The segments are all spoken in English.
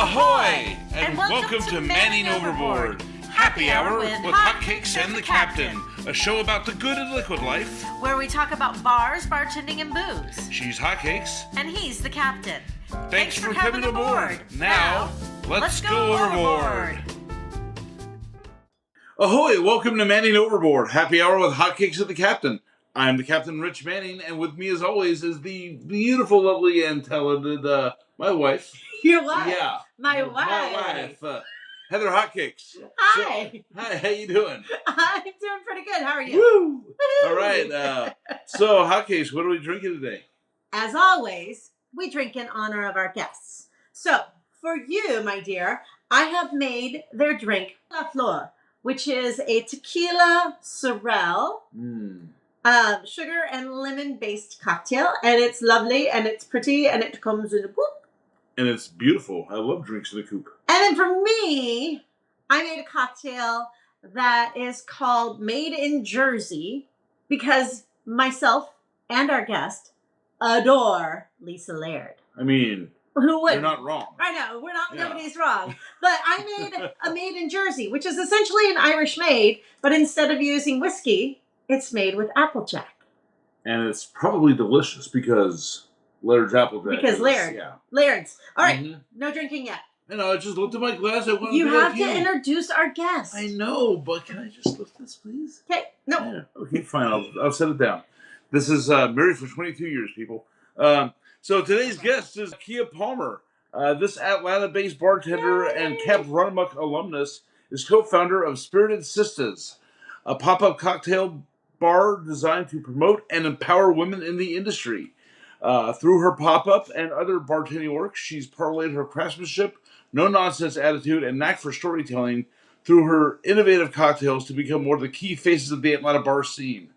Ahoy! And welcome to Manning Overboard. Happy Hour with Hotcakes and the Captain. A show about the good in liquid life. Where we talk about bars, bartending, and booze. She's Hotcakes. And he's the Captain. Thanks for coming aboard. Now, let's go overboard. Ahoy! Welcome to Manning Overboard. Happy Hour with Hotcakes and the Captain. I'm the Captain, Rich Manning, and with me as always is the beautiful, lovely, and talented, my wife. Your wife? Yeah. My wife. My wife. Heather Hotcakes. Hi. So, hi, how you doing? I'm doing pretty good. How are you? Woo! All right. So, Hotcakes, what are we drinking today? As always, we drink in honor of our guests. So, for you, my dear, I have made their drink, La Flor, which is a tequila sorrel. Sugar and lemon-based cocktail, and it's lovely, and it's pretty, and it comes in a coupe. And it's beautiful. I love drinks in a coupe. And then for me, I made a cocktail that is called Made in Jersey because myself and our guest adore Lisa Laird. I mean, who would? You're not wrong. I know, we're not. Yeah. Nobody's wrong. But I made a Made in Jersey, which is essentially an Irish made, but instead of using whiskey, it's made with Applejack. And it's probably delicious because Laird's Applejack. Because Laird. Yeah. Laird's. All right. No drinking yet. I know. I just looked at my glass. I wanted you to have to introduce our guest. I know, but can I just lift this, please? Okay. No. Yeah. Okay, fine. I'll set it down. This is married for 22 years, people. So today's guest is Kia Palmer. This Atlanta-based bartender and Camp Runamuck alumnus is co-founder of Spirited Sistas, a pop-up cocktail bar designed to promote and empower women in the industry. Through her pop-up and other bartending work, she's parlayed her craftsmanship, no-nonsense attitude, and knack for storytelling through her innovative cocktails to become one of the key faces of the Atlanta bar scene.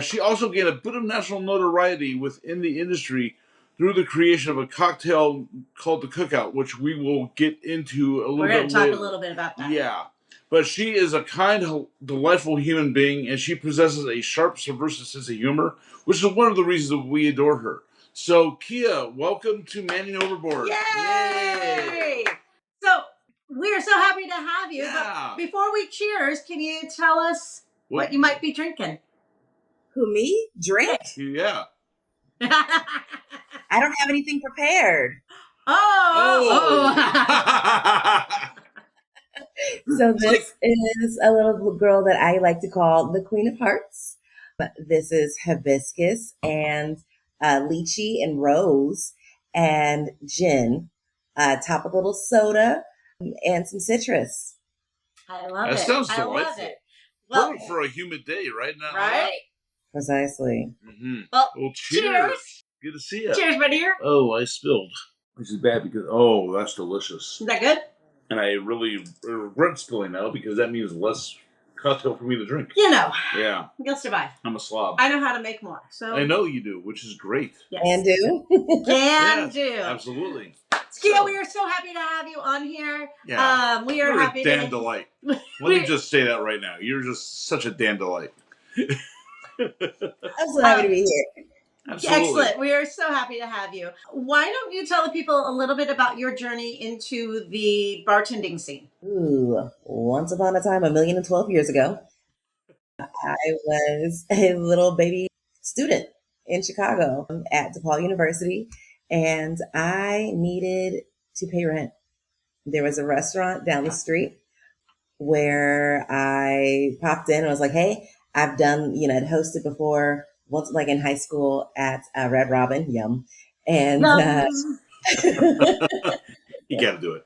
She also gained a bit of national notoriety within the industry through the creation of a cocktail called the Cookout, which we will get into a little bit later. We're going to talk a little bit about that. Yeah. But she is a kind, delightful human being, and she possesses a sharp, subversive sense of humor, which is one of the reasons that we adore her. So, Kia, welcome to Manning Overboard. Yay! So, we're so happy to have you. Yeah. But before we cheers, can you tell us what you might be drinking? Who, me? Drink? Yeah. I don't have anything prepared. Oh. So this is a little girl that I like to call the Queen of Hearts. This is hibiscus and lychee and rose and gin, top of a little soda and some citrus. I love it. That sounds I delightful. love it. Well, Perfect for a humid day, right now. right? Precisely. Mm-hmm. Well, cheers. Good to see you. Cheers, my dear. Oh, I spilled. Which is bad because, that's delicious. Is that good? And I really regret spilling now because that means less cocktail for me to drink. You know. Yeah. You'll survive. I'm a slob. I know how to make more. So I know you do, which is great. Yes. Can do. Can Yes, do. Absolutely. Kia, we are so happy to have you on here. Yeah. We are You're happy a damn delight. Let me just say that right now. You're just such a damn delight. I'm so happy to be here. Absolutely. Excellent. We are so happy to have you. Why don't you tell the people a little bit about your journey into the bartending scene? Ooh, once upon a time, 1,012 years ago, I was a little baby student in Chicago at DePaul University, and I needed to pay rent. There was a restaurant down the street where I popped in and was like, hey, I've done, I'd hosted before, once like in high school at Red Robin, yum. And you got to do it.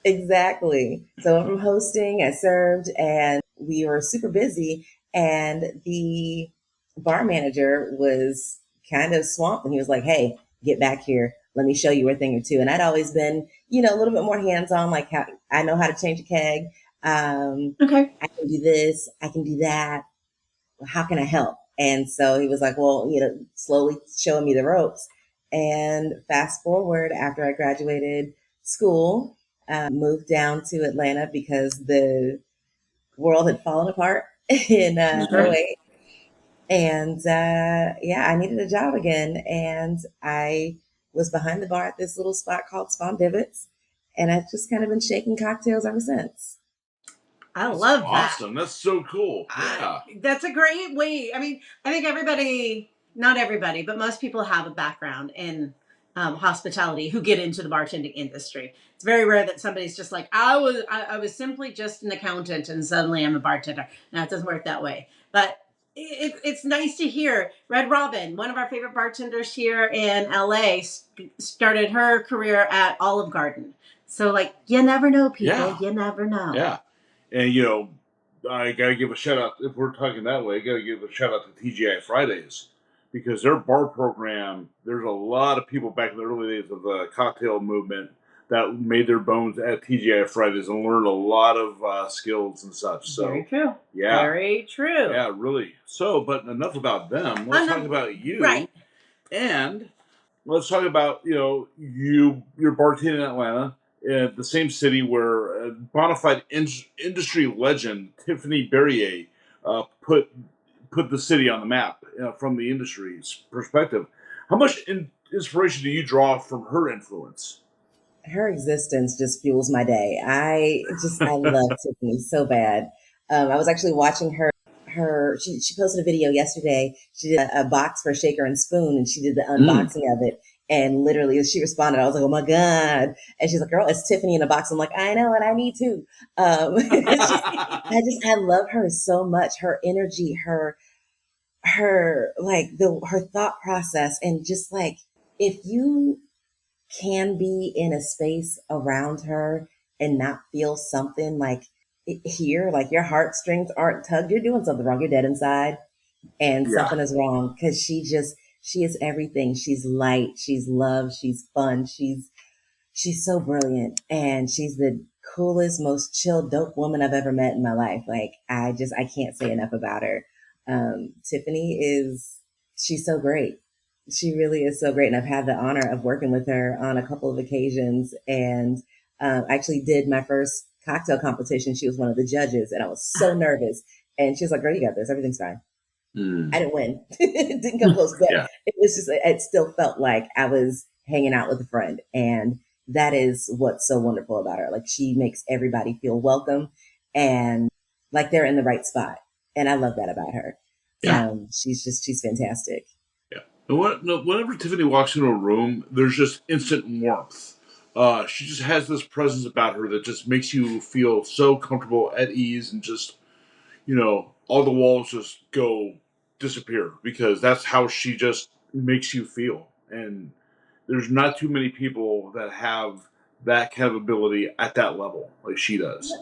Exactly. So from hosting, I served, and we were super busy, and the bar manager was kind of swamped, and he was like, hey, get back here. Let me show you a thing or two. And I'd always been, a little bit more hands-on, like how I know how to change a keg. Okay. I can do this. I can do that. How can I help? And so he was like, well, slowly showing me the ropes. And fast forward, after I graduated school, moved down to Atlanta because the world had fallen apart in 08. And I needed a job again. And I was behind the bar at this little spot called Spawn Divots. And I've just kind of been shaking cocktails ever since. I That's love that. awesome. That's so cool. Yeah. That's a great way. I mean, I think everybody, not everybody, but most people have a background in hospitality who get into the bartending industry. It's very rare that somebody's just like, I was simply just an accountant and suddenly I'm a bartender. No, it doesn't work that way. But it's nice to hear. Red Robin, one of our favorite bartenders here in LA, started her career at Olive Garden. So, like, you never know, people. Yeah. You never know. Yeah. And, I got to give a shout out, if we're talking that way, I got to give a shout out to TGI Fridays because their bar program, there's a lot of people back in the early days of the cocktail movement that made their bones at TGI Fridays and learned a lot of skills and such. So, Very true. Yeah. Very true. Yeah, really. So, but enough about them. Let's talk about you. Right. And let's talk about, you're bartending in Atlanta, in the same city where a bona fide industry legend, Tiffany Berrier, put the city on the map from the industry's perspective. How much inspiration do you draw from her influence? Her existence just fuels my day. I love Tiffany so bad. I was actually watching she posted a video yesterday. She did a box for Shaker and Spoon, and she did the unboxing of it. And literally, as she responded, I was like, "Oh my god!" And she's like, "Girl, it's Tiffany in a box." I'm like, "I know, and I need to." I love her so much. Her energy, her her thought process, and just like if you can be in a space around her and not feel something like here, like your heartstrings aren't tugged, you're doing something wrong. You're dead inside, and something is wrong because she is everything. She's light, she's love, she's fun, she's so brilliant, and she's the coolest, most chill, dope woman I've ever met in my life. Like I can't say enough about her. Tiffany she's so great. She really is so great. And I've had the honor of working with her on a couple of occasions, and actually did my first cocktail competition. She was one of the judges, and I was so nervous. And she was like, "Girl, you got this. Everything's fine." I didn't win. It didn't come close, but it was just, it still felt like I was hanging out with a friend. And that is what's so wonderful about her. Like she makes everybody feel welcome and like they're in the right spot. And I love that about her. Yeah. She's fantastic. Yeah. And whenever Tiffany walks into a room, there's just instant warmth. She just has this presence about her that just makes you feel so comfortable, at ease, and just, all the walls just disappear because that's how she just makes you feel. And there's not too many people that have that kind of ability at that level like she does.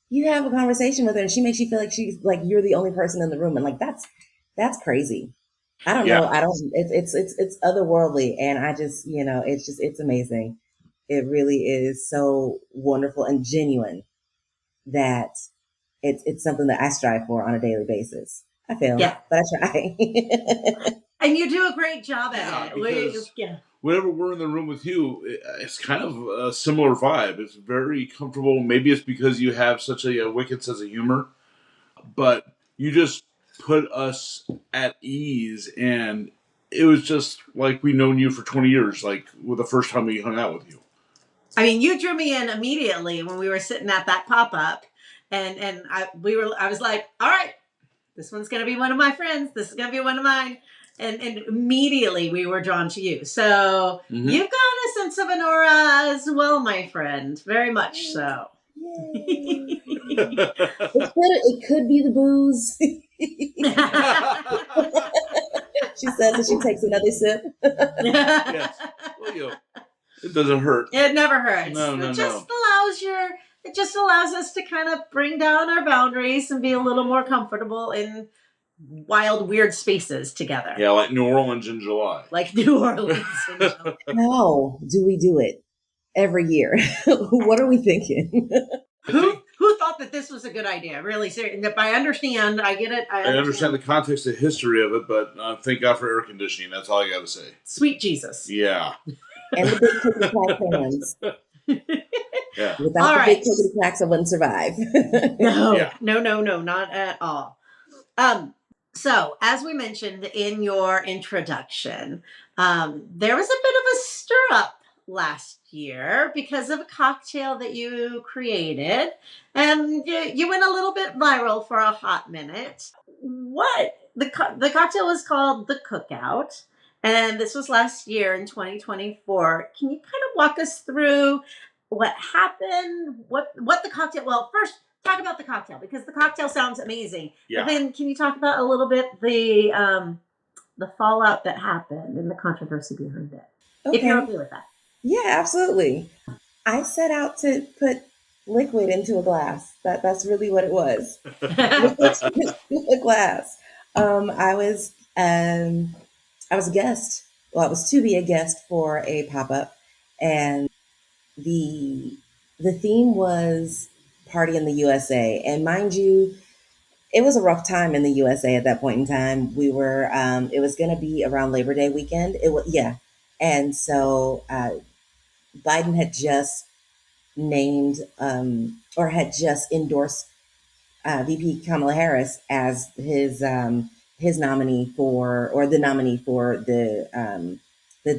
You have a conversation with her and she makes you feel like she's like you're the only person in the room, and like that's crazy. I don't know. It's otherworldly, and I just, it's amazing. It really is so wonderful and genuine that it's something that I strive for on a daily basis. I fail, but I try. And you do a great job at it. Whenever we're in the room with you, it's kind of a similar vibe. It's very comfortable. Maybe it's because you have such a wicked sense of humor, but you just put us at ease, and it was just like we've known you for 20 years, like with the first time we hung out with you. I mean, you drew me in immediately when we were sitting at that pop-up, and I was like, all right, this one's going to be one of my friends. This is going to be one of mine. And immediately we were drawn to you. So you've got a sense of an aura as well, my friend. Very much so. It could be the booze. She says that she takes another sip. Yes. Well, it doesn't hurt. It never hurts. No. It just allows us to kind of bring down our boundaries and be a little more comfortable in wild, weird spaces together. Yeah, like New Orleans in July. Like New Orleans in July. How do we do it every year? What are we thinking? Who thought that this was a good idea? Really serious. I understand. I get it. I understand the context, the history of it, but thank God for air conditioning. That's all I got to say. Sweet Jesus. Yeah. And the big cookie pack fans. Yeah. Without the big cookie packs, I wouldn't survive. No, not at all. So, as we mentioned in your introduction, there was a bit of a stir up last year because of a cocktail that you created, and you went a little bit viral for a hot minute. What the cocktail was called the Cookout, and this was last year in 2024. Can you kind of walk us through what happened? What the cocktail? Well, first talk about the cocktail because the cocktail sounds amazing. Yeah. But then can you talk about a little bit the fallout that happened and the controversy behind it? If you're Okay. okay with that. Yeah, absolutely. I set out to put liquid into a glass. That's really what it was. Liquid into a glass. I was I was a guest. Well, I was to be a guest for a pop up, and the the theme was party in the USA. And mind you, it was a rough time in the USA at that point in time. We were it was going to be around Labor Day weekend. It was yeah, and so Biden had just named or had just endorsed VP Kamala Harris as his nominee for or the nominee for the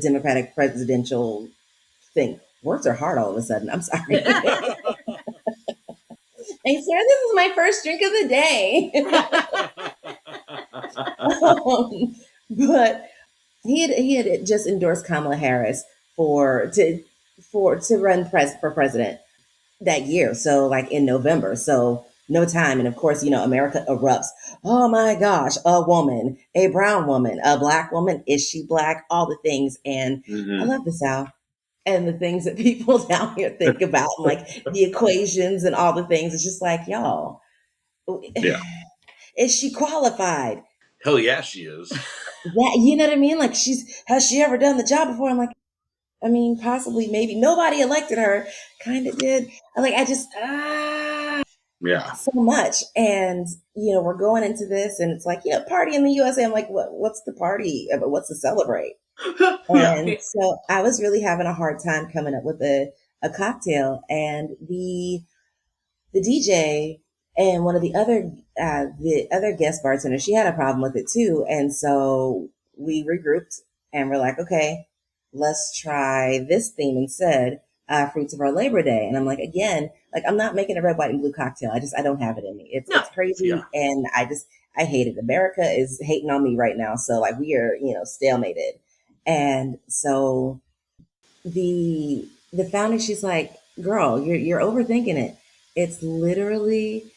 Democratic presidential thing. Words are hard all of a sudden. I'm sorry. I swear this is my first drink of the day. But he had just endorsed Kamala Harris to run for president that year. So like in November. So no time. And of course, America erupts. Oh my gosh, a woman, a brown woman, a black woman. Is she black? All the things. And I love the South and the things that people down here think about, like the equations and all the things. It's just like, y'all, Yeah. is she qualified? Hell yeah, she is. That, you know what I mean? Like has she ever done the job before? I'm like, I mean, possibly, maybe. Nobody elected her. Kind of did. I just, Yeah. so much. And, we're going into this and it's like, party in the USA. I'm like, what's the party? What's to celebrate? Yeah. And so I was really having a hard time coming up with a cocktail. And the DJ and one of the other guest bartenders, she had a problem with it too. And so we regrouped and we're like, okay, let's try this theme instead, fruits of our Labor Day. And I'm like, again, like I'm not making a red, white, and blue cocktail. I don't have it in me. It's No. it's crazy, Yeah. and I hate it. America is hating on me right now, so like we are, stalemated. And so the founder, she's like, girl, you're overthinking it. It's literally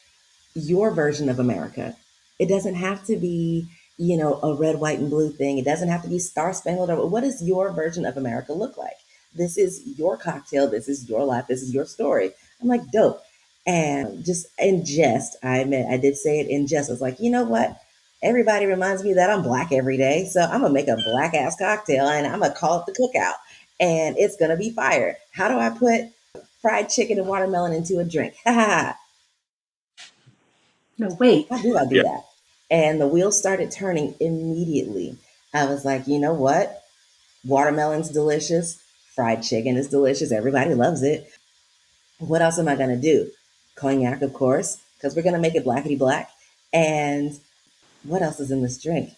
your version of America. It doesn't have to be, a red, white, and blue thing. It doesn't have to be star spangled. Or what does your version of America look like? This is your cocktail. This is your life. This is your story. I'm like, dope. And just in jest, I admit, I did say it in jest. I was like, you know what? Everybody reminds me that I'm black every day. So I'm going to make a black ass cocktail and I'm going to call it the Cookout. And it's going to be fire. How do I put fried chicken and watermelon into a drink? Ha ha ha. No, wait. How do I do Yeah. that? And the wheels started turning immediately. I was like, you know what? Watermelon's delicious. Fried chicken is delicious. Everybody loves it. What else am I going to do? Cognac, of course, because we're going to make it blackety black. And what else is in this drink?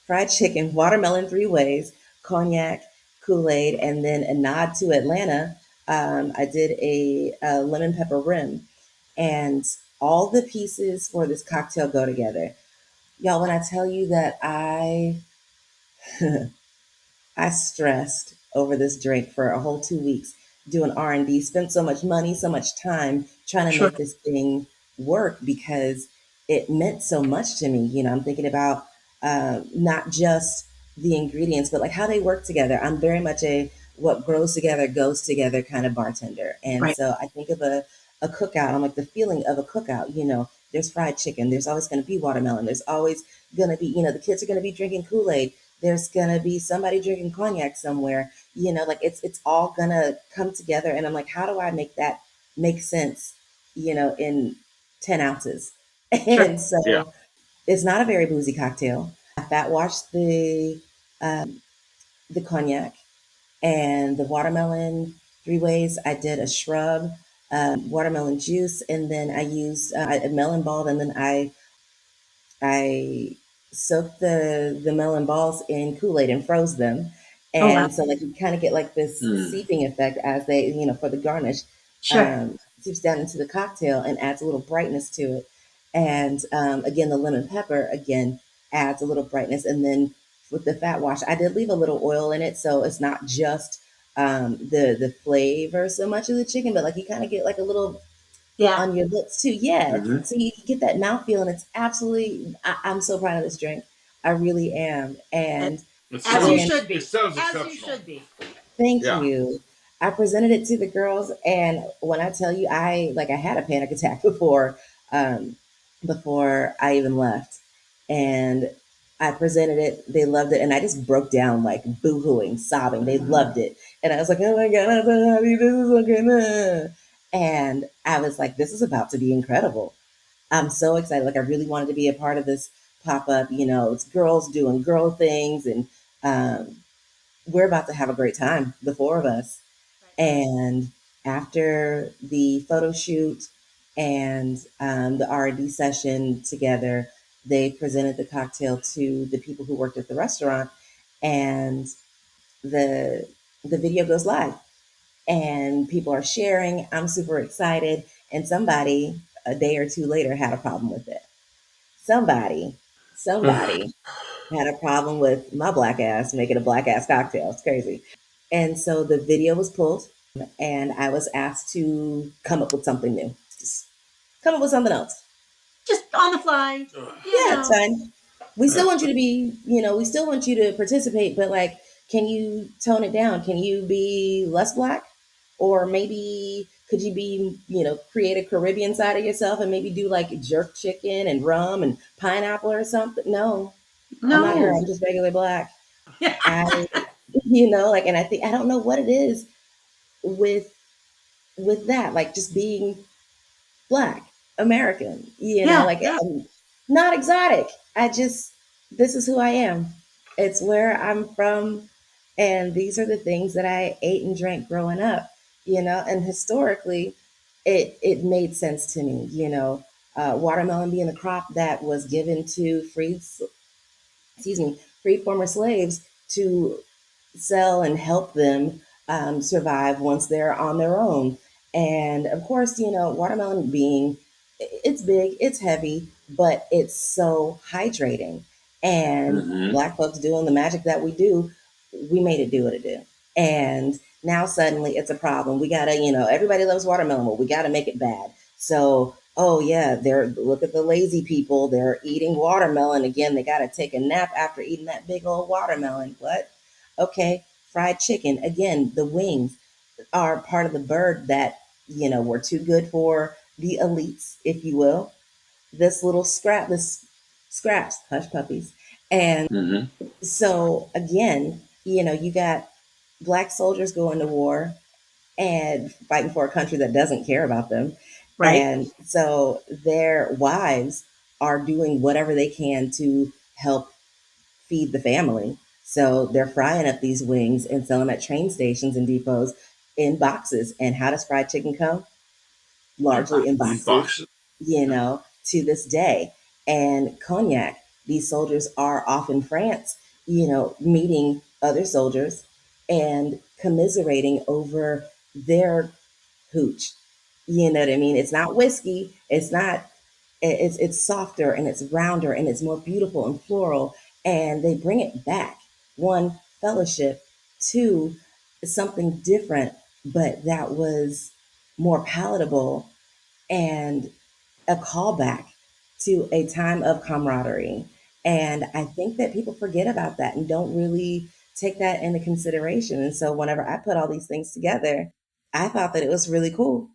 Fried chicken, watermelon three ways, cognac, Kool-Aid, and then a nod to Atlanta. I did a lemon pepper rim. And all the pieces for this cocktail go together. Y'all, when I tell you that I stressed over this drink for a whole 2 weeks doing R&D, spent so much money, so much time trying to Sure. make this thing work because it meant so much to me. I'm thinking about not just the ingredients, but like how they work together. I'm very much a what grows together goes together kind of bartender. And Right. so I think of a cookout. I'm like the feeling of a cookout, there's fried chicken. There's always going to be watermelon. There's always going to be, the kids are going to be drinking Kool-Aid. There's going to be somebody drinking cognac somewhere, like it's all going to come together. And I'm like, how do I make that make sense, in 10 ounces? Sure. And so Yeah. it's not a very boozy cocktail. I fat washed the cognac and the watermelon three ways. I did a shrub, watermelon juice, and then I used a melon ball, and then I soaked the melon balls in Kool-Aid and froze them. Oh, wow. And so like you kind of get like this Mm. seeping effect as they, for the garnish, Sure. seeps down into the cocktail and adds a little brightness to it. And again, the lemon pepper again adds a little brightness. And then with the fat wash, I did leave a little oil in it, so it's not just the flavor so much of the chicken, but like you kind of get like a little Yeah. on your lips too. Yeah. Mm-hmm. So you get that mouthfeel, and it's absolutely. I'm so proud of this drink. I really am. And And as you when should be. It sounds As you exceptional. should be. thank Yeah. you, I presented it to the girls, and when I tell you, I had a panic attack um, before I even left, and I presented it. They loved it, and I just broke down like boohooing, sobbing. They loved it, and I was like, "Oh my god, I'm so happy! This is so good!" And I was like, "This is about to be incredible." I'm so excited. Like I really wanted to be a part of this pop up. It's girls doing girl things, and um, we're about to have a great time, the four of us. And after the photo shoot and the R&D session together, they presented the cocktail to the people who worked at the restaurant, and the the video goes live, and people are sharing. I'm super excited, and somebody a day or two later had a problem with it. Somebody, somebody had a problem with my black ass making a black ass cocktail. It's crazy. And so the video was pulled, and I was asked to come up with something new. Just come up with something else. Just on the fly. Yeah, it's fine. We still want you to be, we still want you to participate, but like, can you tone it down? Can you be less black? Or maybe could you be, create a Caribbean side of yourself and maybe do like jerk chicken and rum and pineapple or something? No, I'm not her. No. I'm just regular black. I, like, and I think, I don't know what it is with, that, like just being black American, Yeah. like not exotic. This is who I am. It's where I'm from. And these are the things that I ate and drank growing up, and historically it made sense to me, watermelon being the crop that was given to freed former slaves to sell and help them survive once they're on their own. And of course, watermelon being, it's big, it's heavy, but it's so hydrating. And Mm-hmm. Black folks doing the magic that we do, we made it do what it did. And now suddenly it's a problem. We gotta, everybody loves watermelon, but we gotta make it bad. So, oh yeah, look at the lazy people. They're eating watermelon again. They gotta take a nap after eating that big old watermelon. What? Okay, fried chicken. Again, the wings are part of the bird that, were too good for the elites, if you will. This scraps, hush puppies. And Mm-hmm. so again, you got black soldiers going to war and fighting for a country that doesn't care about them. Right. And so their wives are doing whatever they can to help feed the family. So they're frying up these wings and selling at train stations and depots in boxes. And how does fried chicken come? Largely in In boxes, boxes. to this day. And cognac, these soldiers are off in France, meeting other soldiers and commiserating over their hooch. You know what I mean? It's not whiskey. It's not. It's softer and it's rounder and it's more beautiful and floral. And they bring it back. One, fellowship. Two, something different, but that was more palatable, and a callback to a time of camaraderie. And I think that people forget about that and don't really take that into consideration. And so whenever I put all these things together, I thought that it was really cool.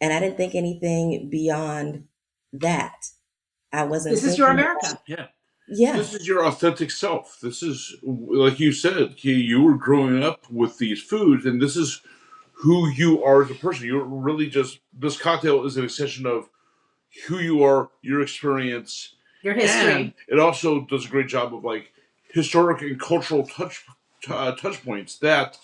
And I didn't think anything beyond that. I wasn't This is your thinking, America. Yeah. yeah, This is your authentic self. This is, like you said, you were growing up with these foods, and this is who you are as a person. You're really just, this cocktail is an extension of who you are, your experience, Your and history. it also does a great job of like historic and cultural touch points that,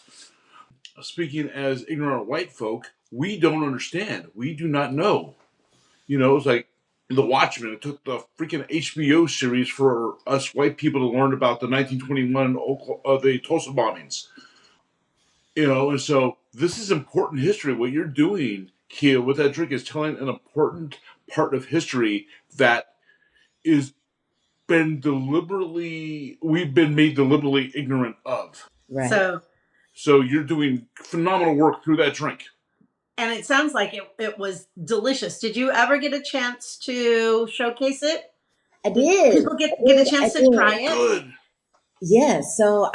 speaking as ignorant white folk, we don't understand. We do not know. It's like The Watchmen. It took the freaking HBO series for us white people to learn about the 1921 the Tulsa bombings. And so this is important history. What you're doing, Kia, with that drink is telling an important part of history that is we've been made deliberately ignorant of. Right. So you're doing phenomenal work through that drink. And it sounds like it was delicious. Did you ever get a chance to showcase it? I did. People get a chance to try it? Good. Yeah. So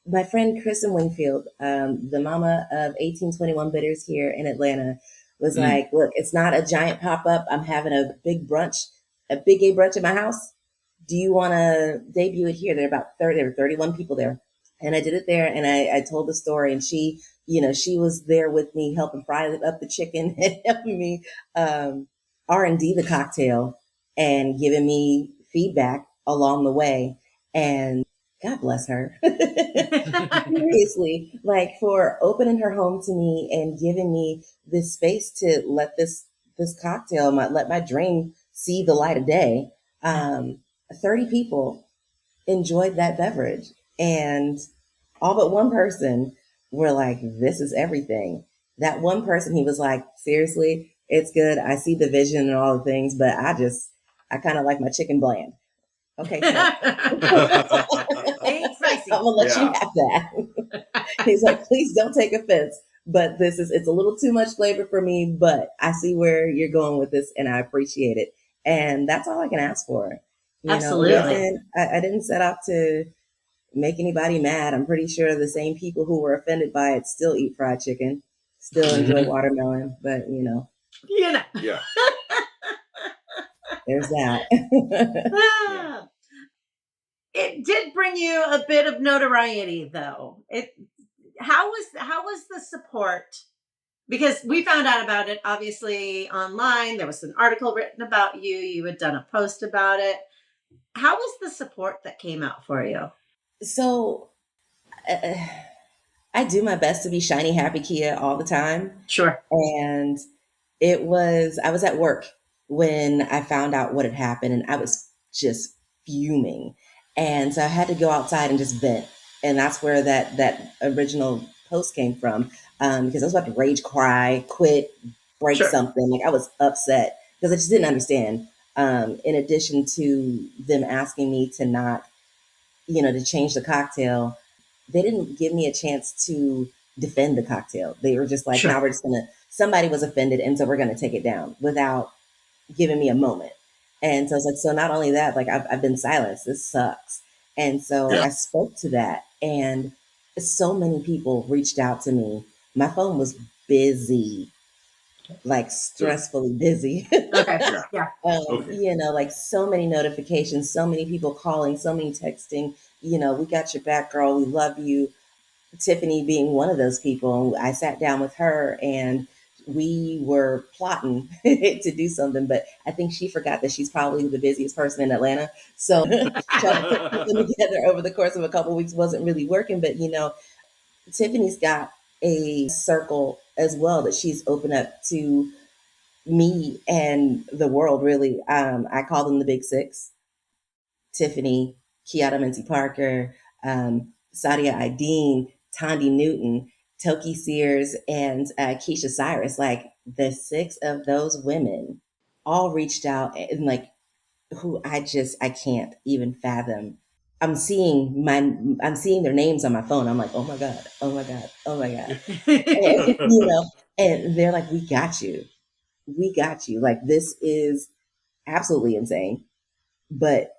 my friend Kristen Wingfield, the mama of 1821 Bitters here in Atlanta, was like, look, it's not a giant pop-up. I'm having a big brunch, a big gay brunch at my house. Do you want to debut it here? There were 31 people there. And I did it there, and I told the story, and she was there with me helping fry up the chicken and helping me R&D the cocktail and giving me feedback along the way. And God bless her. Seriously, like for opening her home to me and giving me this space to let this cocktail, let my dream see the light of day. 30 people enjoyed that beverage, and all but one person were like, this is everything. That one person, he was like, seriously, it's good. I see the vision and all the things, but I kind of like my chicken bland. Okay. So. Ain't spicy. I'm gonna let you have that. He's like, please don't take offense, but it's a little too much flavor for me, but I see where you're going with this and I appreciate it. And that's all I can ask for. Absolutely. I didn't set out to make anybody mad. I'm pretty sure the same people who were offended by it still eat fried chicken, still enjoy watermelon, but Yeah. there's that. It did bring you a bit of notoriety, though. How was the support? Because we found out about it obviously online. There was an article written about you. You had done a post about it. How was the support that came out for you? So I do my best to be shiny, happy Kia all the time. Sure. And I was at work when I found out what had happened, and I was just fuming. And so I had to go outside and just vent. And that's where that original post came from. Because I was about to rage cry, quit, break something. Like I was upset because I just didn't understand. In addition to them asking me to not, to change the cocktail, they didn't give me a chance to defend the cocktail. They were just like, now we're just somebody was offended, and so we're gonna take it down without giving me a moment. And so it's like, so not only that, like I've been silenced. This sucks. And so I spoke to that, and so many people reached out to me. My phone was busy, like stressfully busy. Okay. Yeah. Like so many notifications, so many people calling, so many texting. We got your back, girl. We love you. Tiffany being one of those people. I sat down with her and we were plotting to do something, but I think she forgot that she's probably the busiest person in Atlanta. So trying to put them together over the course of a couple of weeks wasn't really working. But Tiffany's got a circle as well that she's opened up to me and the world, really. I call them the Big Six: Tiffany, Kiara Minty Parker, Sadia Ideen, Tondi Newton, Toki Sears, and Keisha Cyrus. Like the six of those women all reached out, and like who I can't even fathom. I'm seeing their names on my phone. I'm like, oh my God, oh my God, oh my God. And they're like, we got you. We got you. Like, this is absolutely insane. But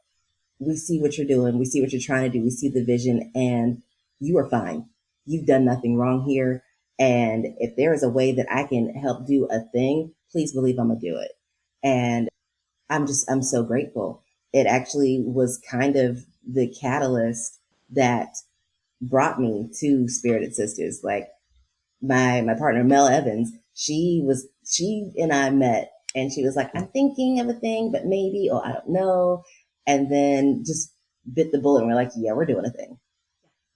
we see what you're doing. We see what you're trying to do. We see the vision, and you are fine. You've done nothing wrong here. And if there is a way that I can help do a thing, please believe I'm going to do it. And I'm so grateful. It actually was kind of the catalyst that brought me to Spirited Sisters. Like my partner, Mel Evans, she and I met, and she was like, I'm thinking of a thing, but maybe, or I don't know. And then just bit the bullet and we're like, yeah, we're doing a thing.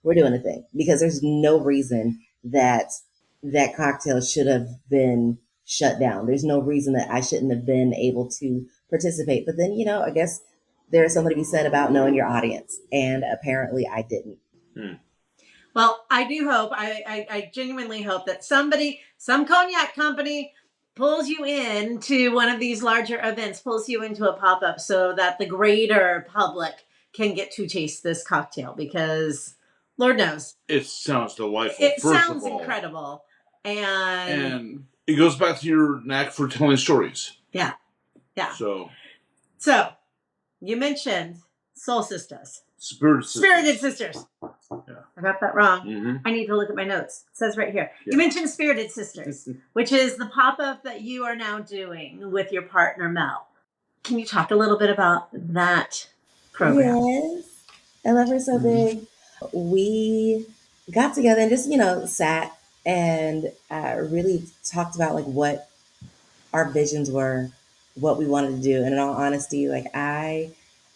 We're doing a thing, because there's no reason that cocktail should have been shut down. There's no reason that I shouldn't have been able to participate. But then, I guess there's something to be said about knowing your audience. And apparently I didn't. Well, I do hope, I genuinely hope that some cognac company pulls you into one of these larger events, pulls you into a pop-up so that the greater public can get to taste this cocktail, because Lord knows. It sounds delightful. It sounds incredible. And it goes back to your knack for telling stories. Yeah. So you mentioned Soul Sistas. Spirited Sisters. Yeah. I got that wrong. Mm-hmm. I need to look at my notes. It says right here. Yeah. You mentioned Spirited Sisters, which is the pop-up that you are now doing with your partner, Mel. Can you talk a little bit about that program? Yes. I love her so big. We got together and just, sat and really talked about like what our visions were, what we wanted to do. And in all honesty, like I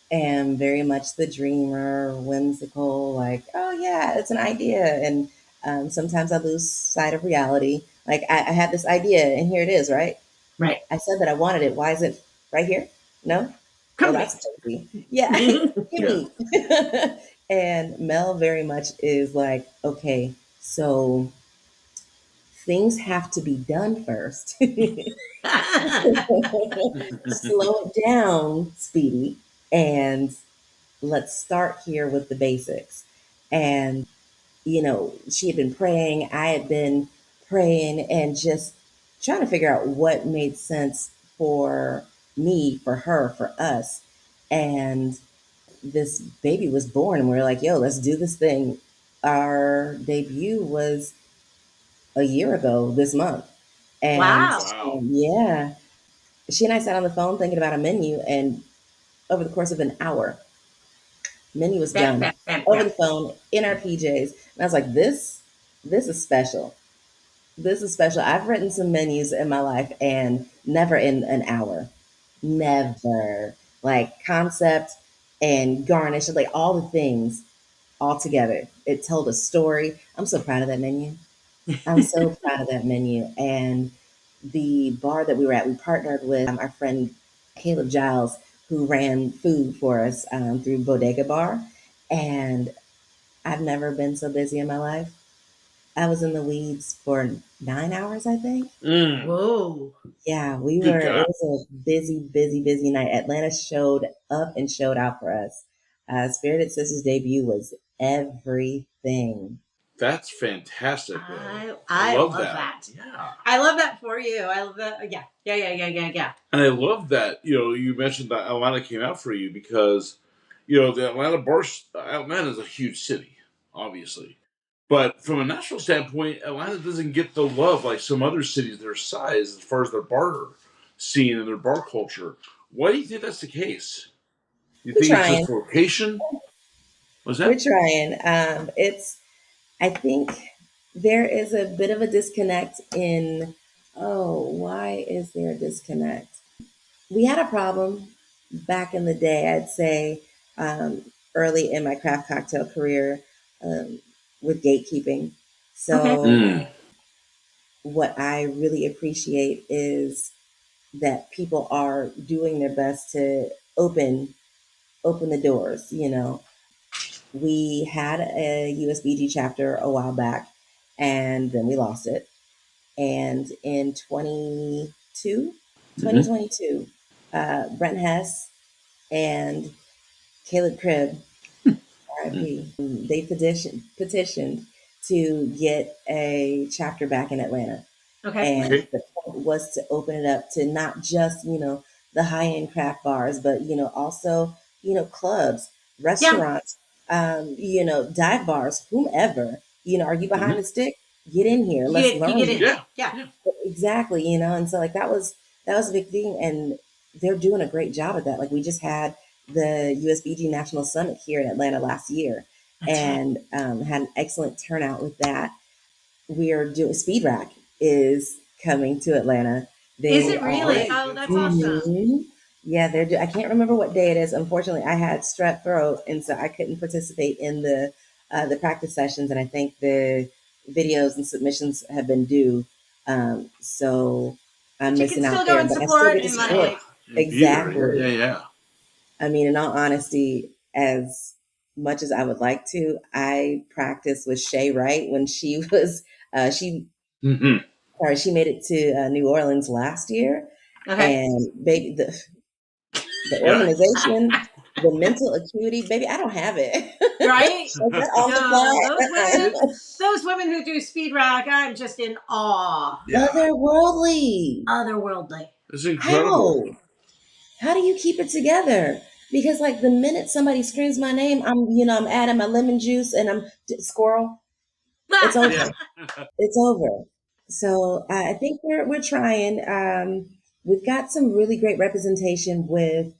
am very much the dreamer, whimsical, like, oh yeah, it's an idea. And sometimes I lose sight of reality. Like I had this idea and here it is, right? Right. I said that I wanted it. Why is it right here? No? Come well, that's crazy. Yeah. Give me. And Mel very much is like, okay, so things have to be done first. Slow it down, Speedy, and let's start here with the basics. And, she had been praying, I had been praying, and just trying to figure out what made sense for me, for her, for us. And this baby was born, and we were like, yo, let's do this thing. Our debut was a year ago this month. And wow. Yeah, she and I sat on the phone thinking about a menu, and over the course of an hour, menu was done over the phone in our PJs. And I was like, this is special. This is special. I've written some menus in my life and never in an hour. Never. Like concept and garnish, like all the things all together. It told a story. I'm so proud of that menu. I'm so proud of that menu. And the bar that we were at, we partnered with our friend Caleb Giles, who ran food for us through Bodega Bar. And I've never been so busy in my life. I was in the weeds for 9 hours, I think. Whoa. Yeah, it was a busy, busy, busy night. Atlanta showed up and showed out for us. Spirited Sisters debut was everything. That's fantastic. I love that. Yeah. I love that for you. I love that. Yeah. And I love that, you mentioned that Atlanta came out for you because, the Atlanta is a huge city, obviously. But from a national standpoint, Atlanta doesn't get the love like some other cities their size as far as their bar scene and their bar culture. Why do you think that's the case? You think it's just location? What's that? We're trying. I think there is a bit of a disconnect why is there a disconnect? We had a problem back in the day, I'd say, early in my craft cocktail career with gatekeeping. So what I really appreciate is that people are doing their best to open the doors. We had a USBG chapter a while back, and then we lost it. And in 2022, Brent Hess and Caleb Cribb, RIP, they petitioned to get a chapter back in Atlanta. Okay. And the point was to open it up to not just, the high-end craft bars, but, also, clubs, restaurants, dive bars, whomever. Are you behind the stick? Get in here. Let's learn. Get in. Yeah. Exactly. And so like that was a big thing. And they're doing a great job at that. Like we just had the USBG National Summit here in Atlanta last year. Had an excellent turnout with that. We are doing Speed Rack is coming to Atlanta. Is it really? Oh, that's awesome. Yeah, I can't remember what day it is. Unfortunately, I had strep throat, and so I couldn't participate in the practice sessions. And I think the videos and submissions have been due. So I'm But you can missing still out go there, and but I still support get to and support. like. Be there. Exactly. Yeah. I mean, in all honesty, as much as I would like to, I practiced with Shay Wright when she was Mm-hmm. she made it to New Orleans last year, Okay. and baby, the Yeah. organization, the mental acuity, baby, I don't have it. Right? Is that on No, supply? those women who do speed rock, I'm just in awe. Yeah. Otherworldly. Otherworldly. It's incredible. How do you keep it together? Because like the minute somebody screams my name, I'm adding my lemon juice and I'm squirrel. It's over. Yeah. It's over. So I think we're trying. We've got some really great representation with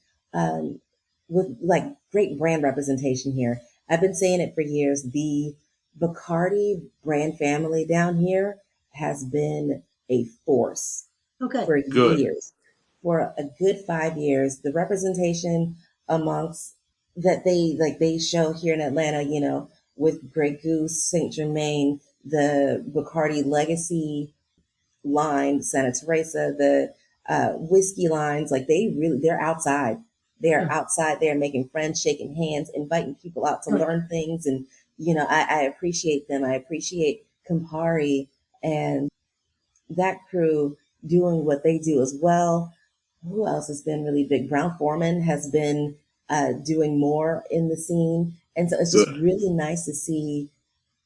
like great brand representation here. I've been saying it for years. The Bacardi brand family down here has been a force Okay. for Good. years, for a good 5 years. The representation amongst that they show here in Atlanta, with Grey Goose, Saint Germain, the Bacardi Legacy line, Santa Teresa, the whiskey lines, like they're outside. They're outside there making friends, shaking hands, inviting people out to learn things. And, I appreciate them. I appreciate Campari and that crew doing what they do as well. Who else has been really big? Brown Foreman has been doing more in the scene. And so it's just Good. really nice to see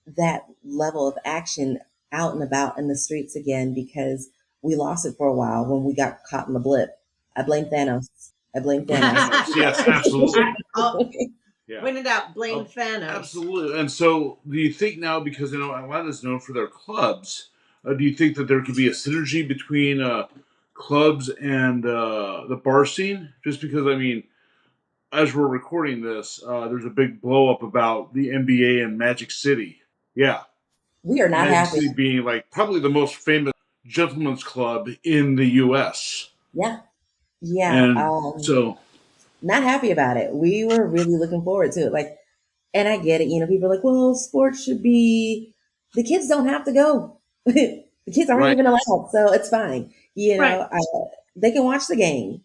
that level of action out and about in the streets again, because we lost it for a while when we got caught in the blip. I blame Thanos. Yes, absolutely. Yeah. When in doubt, blame Oh, Thanos. Absolutely. And so, do you think now, because Atlanta's known for their clubs, do you think that there could be a synergy between clubs and the bar scene? Just because, I mean, as we're recording this, there's a big blow up about the NBA and Magic City. Yeah. We are not Magic happy. City being like probably the most famous gentleman's club in the U.S. Yeah. Yeah. And so, Not happy about it. We were really looking forward to it. Like, and I get it. People are like, well, sports should be, the kids don't have to go. The kids aren't right. even allowed. So it's fine. Right. They can watch the game.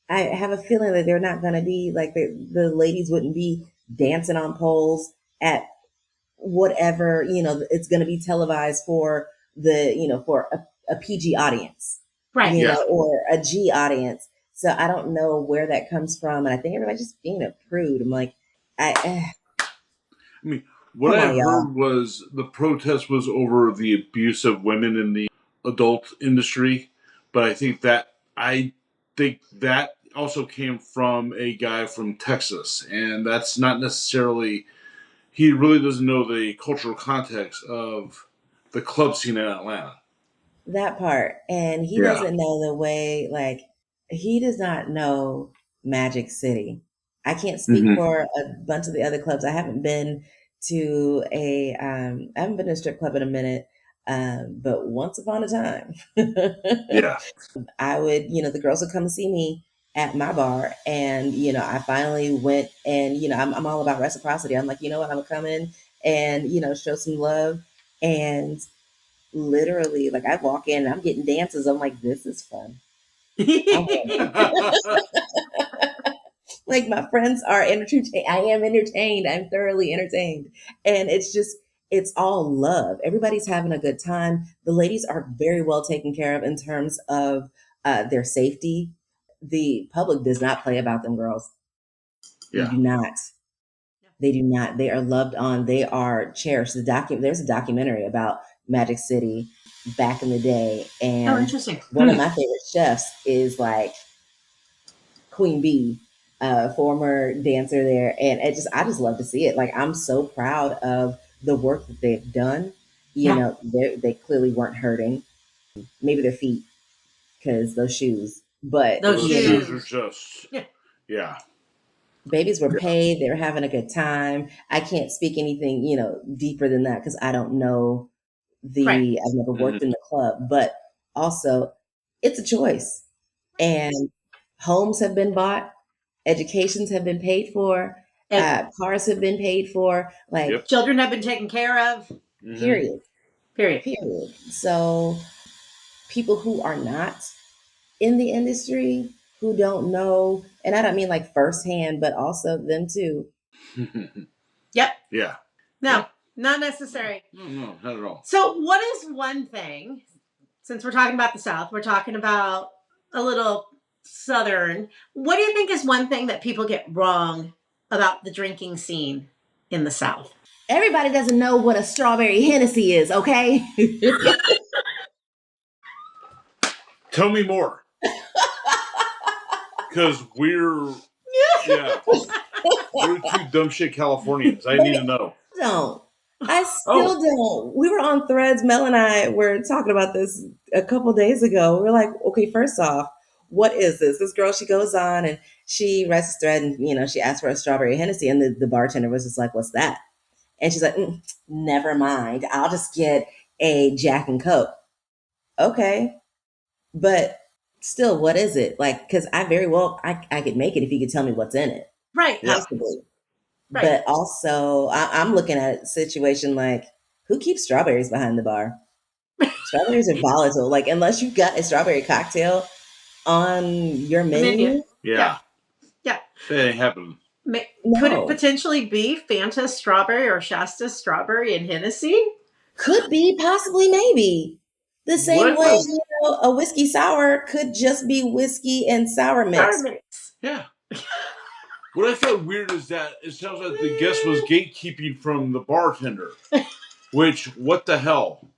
I have a feeling that they're not going to be like the ladies wouldn't be dancing on poles at whatever, it's going to be televised for for a PG audience, Right. Yeah. or a G audience. So I don't know where that comes from. And I think everybody's just being a prude. I'm like, I mean, what come I on, y'all. heard was the protest was over the abuse of women in the adult industry, but I think that also came from a guy from Texas, and that's not necessarily. He really doesn't know the cultural context of the club scene in Atlanta. That part. And he Yeah. doesn't know the way, like, he does not know Magic City. I can't speak Mm-hmm. for a bunch of the other clubs. I haven't been to I haven't been to a strip club in a minute. But once upon a time, Yeah. I would, the girls would come see me at my bar. And, I finally went and, I'm all about reciprocity. I'm like, you know what, I'm gonna come in and, show some love. And literally, like I walk in and I'm getting dances. I'm like, this is fun. Like my friends are entertained. I am entertained. I'm thoroughly entertained. And it's all love. Everybody's having a good time. The ladies are very well taken care of in terms of their safety. The public does not play about them girls. They Yeah. do not. They do not. They are loved on. They are cherished. There's a documentary about Magic City back in the day, and interesting. one of my favorite chefs is like Queen Bee, former dancer there, and I just love to see it. Like I'm so proud of the work that they've done. They clearly weren't hurting. Maybe their feet, because those shoes. But Those shoes shoes. are just yeah. babies were paid. They were having a good time. I can't speak anything, deeper than that because I don't know I've never worked in the club, but also it's a choice. And homes have been bought, educations have been paid for, cars have been paid for, like Yep. Children have been taken care of. period. Period. Period. So people who are not in the industry, who don't know, and I don't mean like firsthand, but also them too. Yep. Yeah. No, Yeah. not necessary. No, not at all. So, what is one thing, since we're talking about the South, we're talking about a little Southern, what do you think is one thing that people get wrong about the drinking scene in the South? Everybody doesn't know what a strawberry Hennessy is, okay? Tell me more. Because we're two dumb shit Californians. I need to know. Don't. I still don't. We were on Threads. Mel and I were talking about this a couple days ago. We were like, okay, first off, what is this? This girl, she goes on and she writes this thread and, she asked for a strawberry Hennessy. And the bartender was just like, what's that? And she's like, never mind. I'll just get a Jack and Coke. Okay. But still, what is it? Like, because I could make it if you could tell me what's in it. Right. Possibly. Right. But also, I'm looking at a situation like, who keeps strawberries behind the bar? Strawberries are volatile. Like, unless you've got a strawberry cocktail on your menu. Yeah. That ain't happening. Could it potentially be Fanta strawberry or Shasta strawberry and Hennessy? Could be, possibly, maybe. The same way, a whiskey sour could just be whiskey and sour mix. Yeah. What I found weird is that it sounds like the guest was gatekeeping from the bartender. Which, what the hell?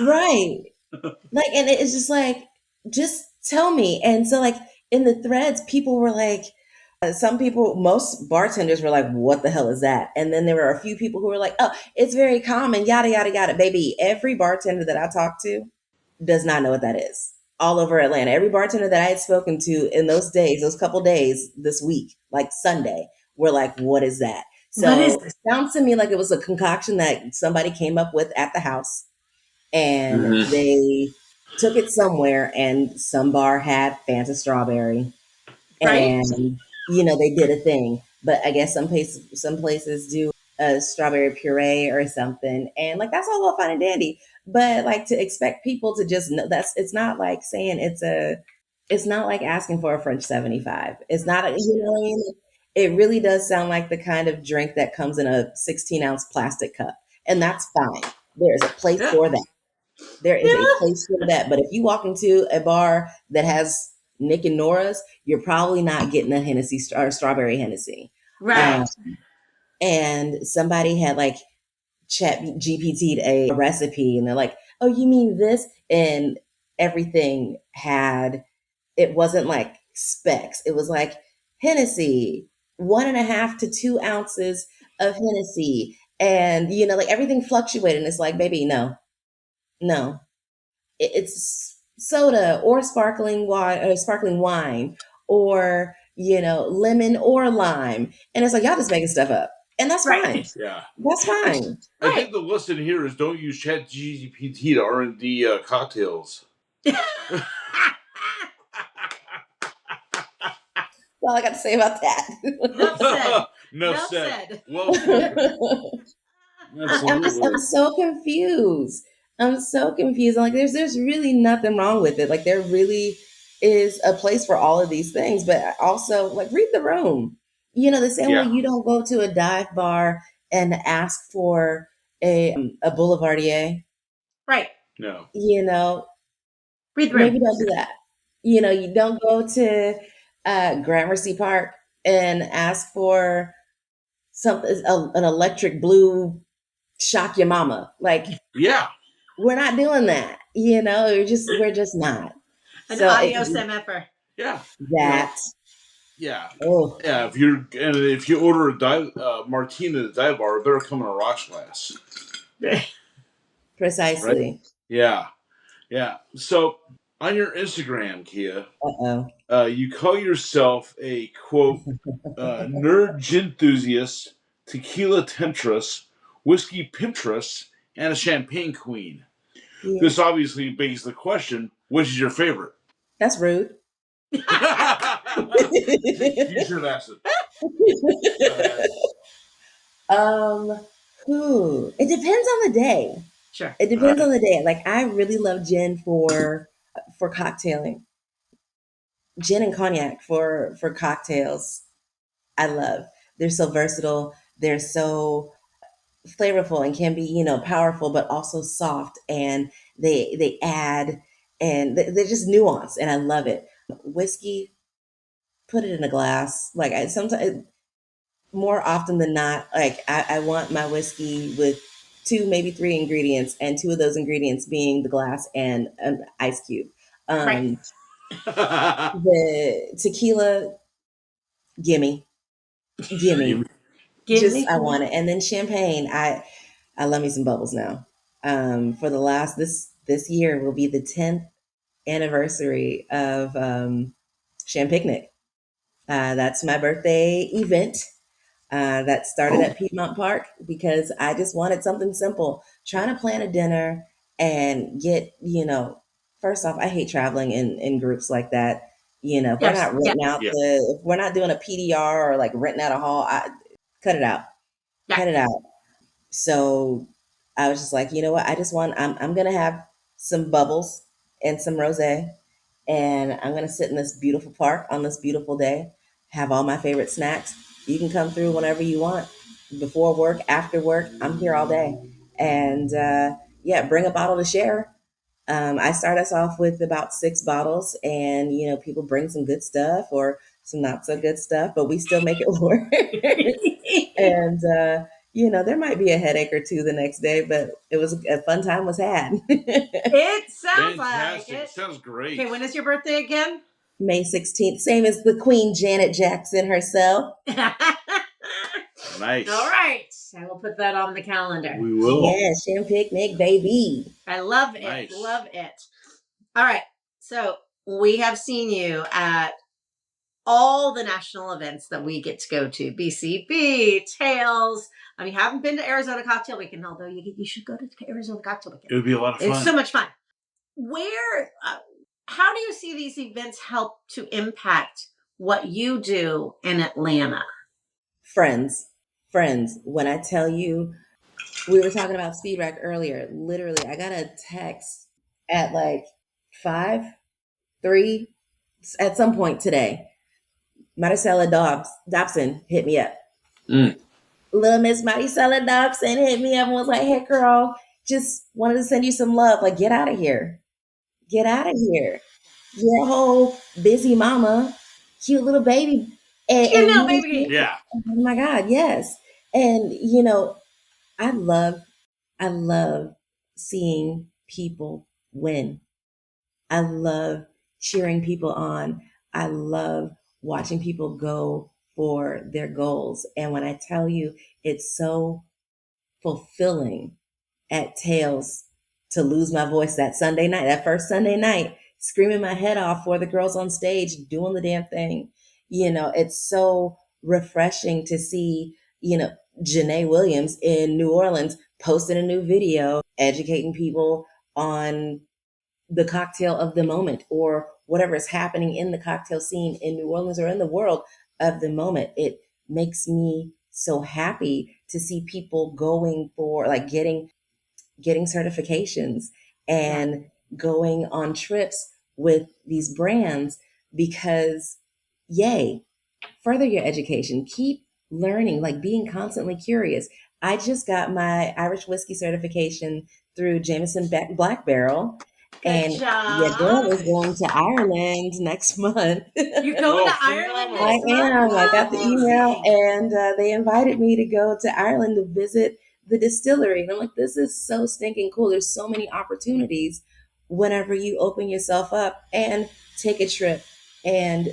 Right. Like, and it's just like, just tell me. And so, like, in the threads, people were like, most bartenders were like, what the hell is that? And then there were a few people who were like, oh, it's very common, yada, yada, yada. Baby, every bartender that I talked to does not know what that is. All over Atlanta. Every bartender that I had spoken to in those days, those couple days this week, like Sunday, were like, what is that? So it sounds to me like it was a concoction that somebody came up with at the house and they took it somewhere and some bar had Fanta strawberry and, they did a thing. But I guess some places do a strawberry puree or something. And like, that's all well fine and dandy. But like to expect people to just know it's not like saying it's not like asking for a French 75. It's not, you know what I mean? It really does sound like the kind of drink that comes in a 16-ounce plastic cup. And that's fine. There is a place for that. There is a place for that. But if you walk into a bar that has Nick and Nora's, you're probably not getting a Hennessy or strawberry Hennessy. Right. And somebody had like chat GPT'd a recipe and they're like, oh, you mean this? And everything it wasn't like specs. It was like Hennessy, 1.5 to 2 ounces of Hennessy. And, like everything fluctuated. And it's like, baby, no. It's soda or sparkling wine or, lemon or lime. And it's like, y'all just making stuff up. And that's fine. Yeah. That's fine. I think the lesson here is don't use ChatGPT to R&D cocktails. That's all I got to say about that. Enough said. Well I'm so confused. I'm like, there's really nothing wrong with it. Like, there really is a place for all of these things, but also like read the room. The same way you don't go to a dive bar and ask for a Boulevardier. Right. No. Read the room. Maybe don't do that. You don't go to Gramercy Park and ask for something, an electric blue shock your mama. Like, we're not doing that. We're just not. An audio semester. Yeah. That. Yeah. Oh. Yeah. If you order a martini at the dive bar, it better come in a rocks glass. Precisely. Right? Yeah. Yeah. So on your Instagram, Kia, you call yourself a quote nerd ginthusiast, tequila temptress, whiskey pimpstress, and a champagne queen. Yeah. This obviously begs the question: which is your favorite? That's rude. You should ask it. It depends on the day. Sure. It depends on the day. Like, I really love gin for for cocktailing. Gin and cognac for cocktails, I love. They're so versatile. They're so flavorful and can be, powerful, but also soft. And they add, and they're just nuanced, and I love it. Whiskey, put it in a glass. Like I sometimes, more often than not, like I want my whiskey with two, maybe three ingredients, and two of those ingredients being the glass and an ice cube. Right. The tequila, gimme, gimme. Give Just me. I want it, and then champagne. I love me some bubbles now. For the last this year will be the 10th anniversary of Champicnic. That's my birthday event. That started at Piedmont Park because I just wanted something simple. Trying to plan a dinner and get, first off, I hate traveling in groups like that. If we're Yes. not renting Yeah. out if we're not doing a PDR or like renting out a hall, cut it out. Yeah. Cut it out. So I was just like, you know what? I'm gonna have some bubbles and some rosé, and I'm gonna sit in this beautiful park on this beautiful day, have all my favorite snacks. You can come through whenever you want, before work, after work. I'm here all day, and yeah, bring a bottle to share. I start us off with about 6 bottles, and people bring some good stuff or some not so good stuff, but we still make it work. And there might be a headache or two the next day, but it was a fun time was had. It sounds Fantastic. like it. Sounds great. Okay, when is your birthday again? May 16th, same as the Queen Janet Jackson herself. Nice. All right. I will put that on the calendar. We will. Yeah, Champicnic, baby. I love it. Nice. Love it. All right. So we have seen you at all the national events that we get to go to. BCB, Tails. You haven't been to Arizona Cocktail Weekend, although you should go to Arizona Cocktail Weekend. It would be a lot of fun. It's so much fun. How do you see these events help to impact what you do in Atlanta? Friends. When I tell you, we were talking about Speed Rack earlier. Literally, I got a text at like 5:03 at some point today. Maricela Dobson hit me up. Little Miss Maricela Dobson hit me up and was like, "Hey, girl, just wanted to send you some love. Like, get out of here. Get out of here. You're a whole busy mama, cute little baby." Cute little baby. Yeah. Oh my God, yes. And I love seeing people win. I love cheering people on. I love watching people go for their goals. And when I tell you, it's so fulfilling at Tails to lose my voice that Sunday night, that first Sunday night, screaming my head off for the girls on stage, doing the damn thing. It's so refreshing to see, Janae Williams in New Orleans posting a new video, educating people on the cocktail of the moment or whatever is happening in the cocktail scene in New Orleans or in the world of the moment. It makes me so happy to see people going for like getting certifications and going on trips with these brands because yay, further your education, keep learning, like being constantly curious. I just got my Irish whiskey certification through Jameson Black Barrel. Good job. Your girl is going to Ireland next month. You're going to Ireland I next month? am. I got the email Amazing. and they invited me to go to Ireland to visit the distillery. And I'm like, this is so stinking cool. There's so many opportunities whenever you open yourself up and take a trip and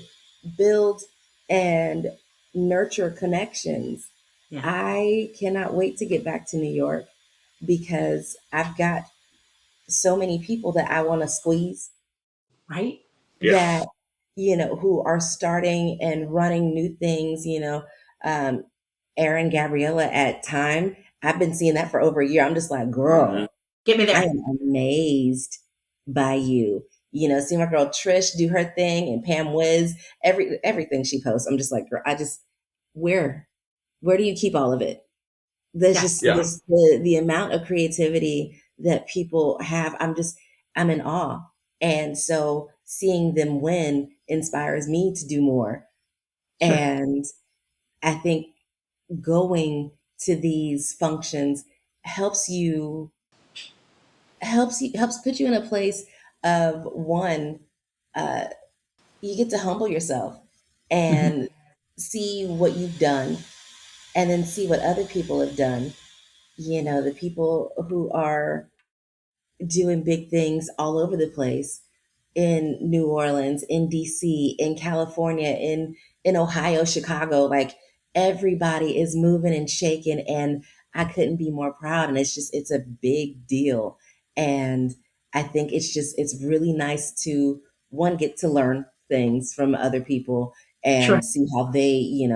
build and nurture connections. Yeah. I cannot wait to get back to New York because I've got so many people that I want to squeeze. Right? Yeah. That, who are starting and running new things, Erin Gabriella at Time. I've been seeing that for over a year. I'm just like, girl, Get me there. I am amazed by you. See my girl Trish do her thing and Pam Wiz, everything she posts. I'm just like, girl, where do you keep all of it? There's the amount of creativity that people have. I'm in awe. And so seeing them win inspires me to do more. Sure. And I think going to these functions helps put you in a place of one, uh, you get to humble yourself and see what you've done, and then see what other people have done. You know, the people who are doing big things all over the place, in New Orleans, in DC, in California, in Ohio, Chicago. Like, everybody is moving and shaking, and I couldn't be more proud. And it's a big deal. And I think it's really nice to, one, get to learn things from other people Sure. and see how they,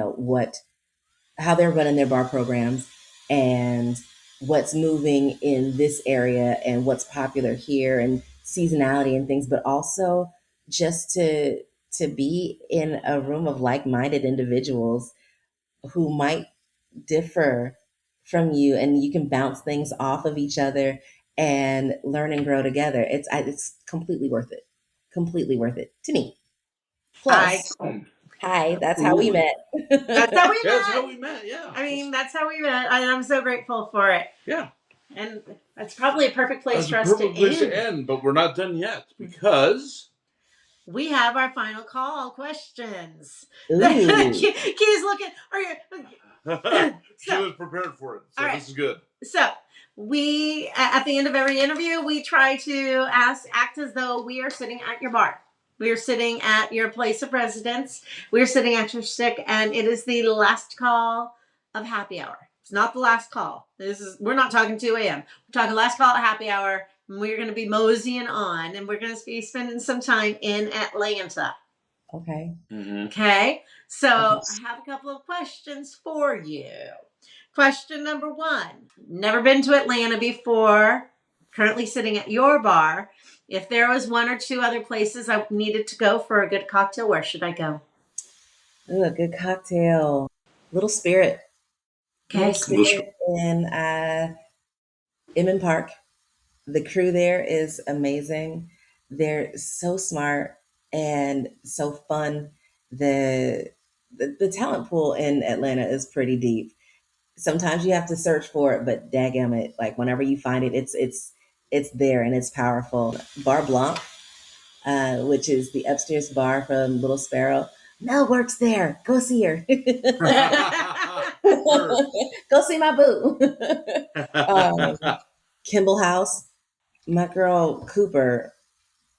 how they're running their bar programs, and what's moving in this area, and what's popular here, and seasonality and things, but also just to be in a room of like-minded individuals who might differ from you, and you can bounce things off of each other and learn and grow together. It's completely worth it. Completely worth it to me. Plus, hi, that's how we met. That's how we met. That's how we met. Yeah. I mean, that's how we met. I'm so grateful for it. Yeah. And that's probably a perfect place That's for a us perfect place to end, but we're not done yet because we have our final call questions. Ooh. Key's looking. Are you? She was prepared for it, so all right. This is good. So we, at the end of every interview, we try to act as though we are sitting at your bar. We are sitting at your place of residence. We are sitting at your stick, and it is the last call of happy hour. It's not the last call. We're not talking 2 a.m. We're talking last call at happy hour. We're going to be moseying on, and we're going to be spending some time in Atlanta. Okay. Mm-hmm. Okay. So I have a couple of questions for you. Question number 1. Never been to Atlanta before. Currently sitting at your bar. If there was 1 or 2 other places I needed to go for a good cocktail, where should I go? Ooh, a good cocktail. Little Spirit. Okay. Little Spirit in Emmon Park. The crew there is amazing. They're so smart and so fun. The talent pool in Atlanta is pretty deep. Sometimes you have to search for it, but daggum it, like whenever you find it, it's there and it's powerful. Bar Blanc, which is the upstairs bar from Little Sparrow. Mel works there. Go see her. Go see my boo. Kimball House. My girl Cooper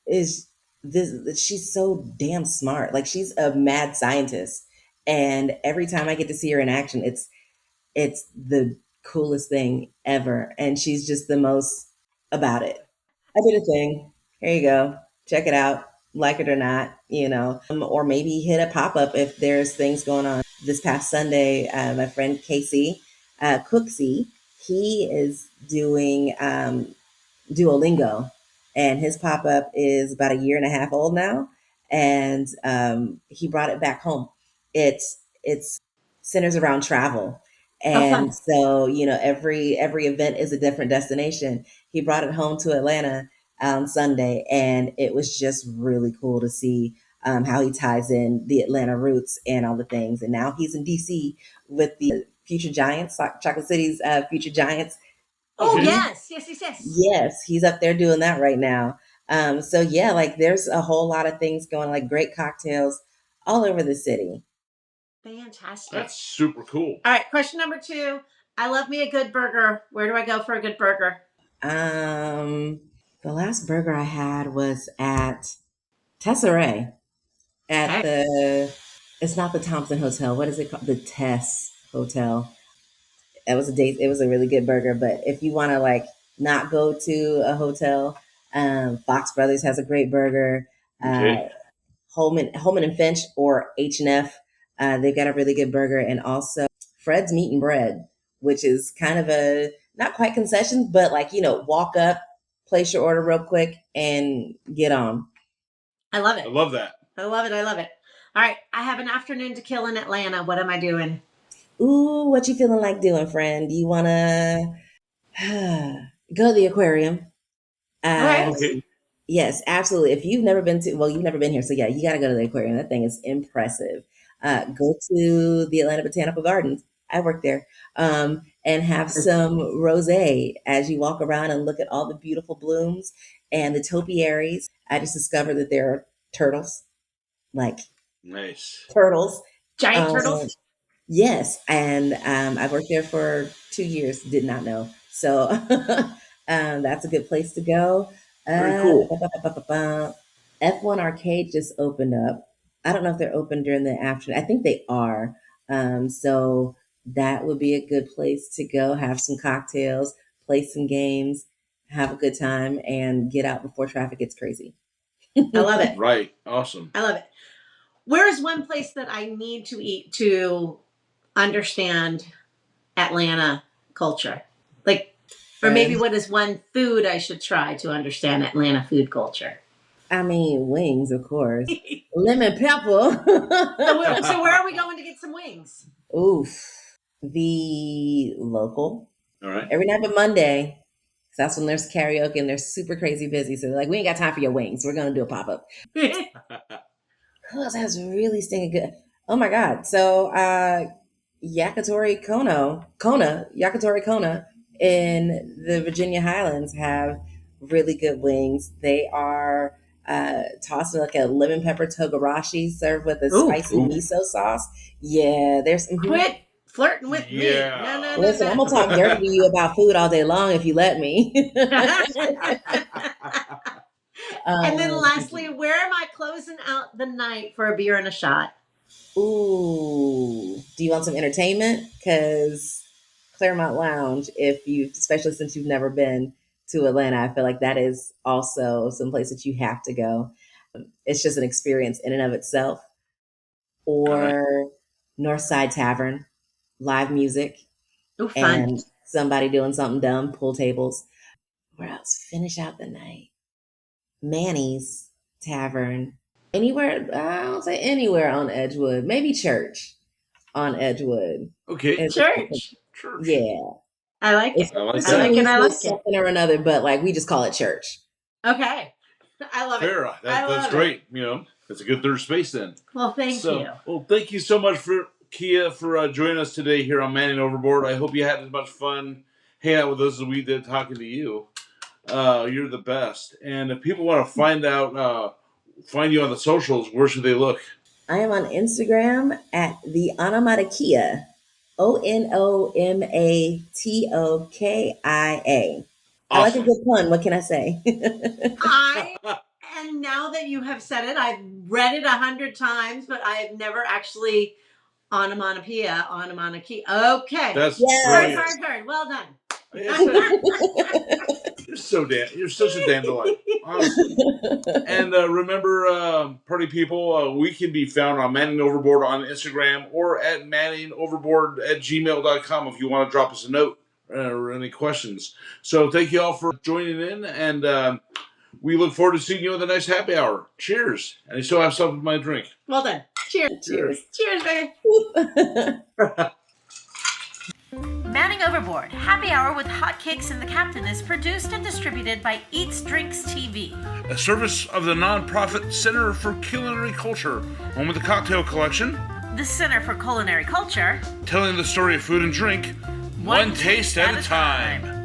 is this. She's so damn smart. Like, she's a mad scientist, and every time I get to see her in action, it's the coolest thing ever. And she's just the most about it. I did a thing. Here you go. Check it out. Like it or not, or maybe hit a pop up if there's things going on. This past Sunday, my friend Casey Cooksey, he is doing Duolingo, and his pop up is about a year and a half old now, and he brought it back home. It's centers around travel, and so every event is a different destination. He brought it home to Atlanta on Sunday, and it was just really cool to see how he ties in the Atlanta roots and all the things. And now he's in DC with the Future Giants, Chocolate City's Future Giants. Oh, yes. Yes, he's up there doing that right now. So yeah, like, there's a whole lot of things going, like great cocktails all over the city. Fantastic. That's super cool. All right, question number 2. I love me a good burger. Where do I go for a good burger? The last burger I had was at Tesserae at it's not the Thompson Hotel. What is it called? The Tess Hotel. It was a really good burger. But if you want to, like, not go to a hotel, Fox Brothers has a great burger. Okay. Holman and Finch, or H&F, they've got a really good burger. And also Fred's Meat and Bread, which is kind of a, not quite concessions, but like, walk up, place your order real quick, and get on. I love it. I love that. I love it. All right, I have an afternoon to kill in Atlanta. What am I doing? Ooh, what you feeling like doing, friend? Do you want to go to the aquarium? Okay. Yes, absolutely. If you've never been to, well, you've never been here, so yeah, you got to go to the aquarium. That thing is impressive. Go to the Atlanta Botanical Gardens. I work there, and have some rosé as you walk around and look at all the beautiful blooms and the topiaries. I just discovered that there are turtles, like Nice. turtles. Giant Um, turtles. yes, and I've worked there for 2 years. Did not know, so that's a good place to go. Very Uh, cool. F1 Arcade just opened up. I don't know if they're open during the afternoon. I think they are. So that would be a good place to go, have some cocktails, play some games, have a good time, and get out before traffic gets crazy. I love it. Right. Awesome. I love it. Where is one place that I need to eat to understand Atlanta culture? Like, or maybe what is one food I should try to understand Atlanta food culture? I mean, wings, of course. Lemon pepper. So where are we going to get some wings? Oof. The local. All right. Every night but Monday. 'Cause that's when there's karaoke and they're super crazy busy. So they're like, we ain't got time for your wings. We're going to do a pop up. Who else has really stinking good? Oh my God. So, Yakitori Yakitori Kona in the Virginia Highlands have really good wings. They are tossed in like a lemon pepper togarashi served with a Ooh. spicy miso sauce. Yeah, there's Quit flirting with me. Yeah. No. Listen, I'm gonna talk dirty to you about food all day long if you let me. And then lastly, where am I closing out the night for a beer and a shot? Ooh, do you want some entertainment? Because Claremont Lounge, especially since you've never been to Atlanta, I feel like that is also some place that you have to go. It's just an experience in and of itself. Or Northside Tavern, live music, Oh, fun. and somebody doing something dumb, pool tables. Where else? Finish out the night. Manny's Tavern. Anywhere, I don't say anywhere on Edgewood. Maybe church on Edgewood. Okay. Church. Yeah. I like it. I like It's that. it. something or another, but like we just call it church. Okay. I love Fair. it. That's great. You know, it's a good third space then. Well, thank you. Well, thank you so much Kia for joining us today here on Manning Overboard. I hope you had as much fun hanging out with us as we did talking to you. You're the best. And if people want to find you on the socials, where should they look? I am on Instagram at the Onomatokia. Onomatokia. Awesome. I like a good pun. What can I say? And now that you have said it, I've read it 100 times, but I have never actually onomatopoeia. Okay. That's Heard. Well done. You're such a dandelion, honestly. And remember, party people, we can be found on Manning Overboard on Instagram or at manningoverboard@gmail.com if you want to drop us a note or any questions. So thank you all for joining in, and we look forward to seeing you at the next happy hour. Cheers. And I still have something in my drink. Well done. Cheers. Cheers, baby. Manning Overboard, Happy Hour with Hotcakes The Captain is produced and distributed by EatsDrinksTV. A service of the nonprofit Center for Culinary Culture, home of the cocktail collection, The Center for Culinary Culture, telling the story of food and drink, one taste at a time.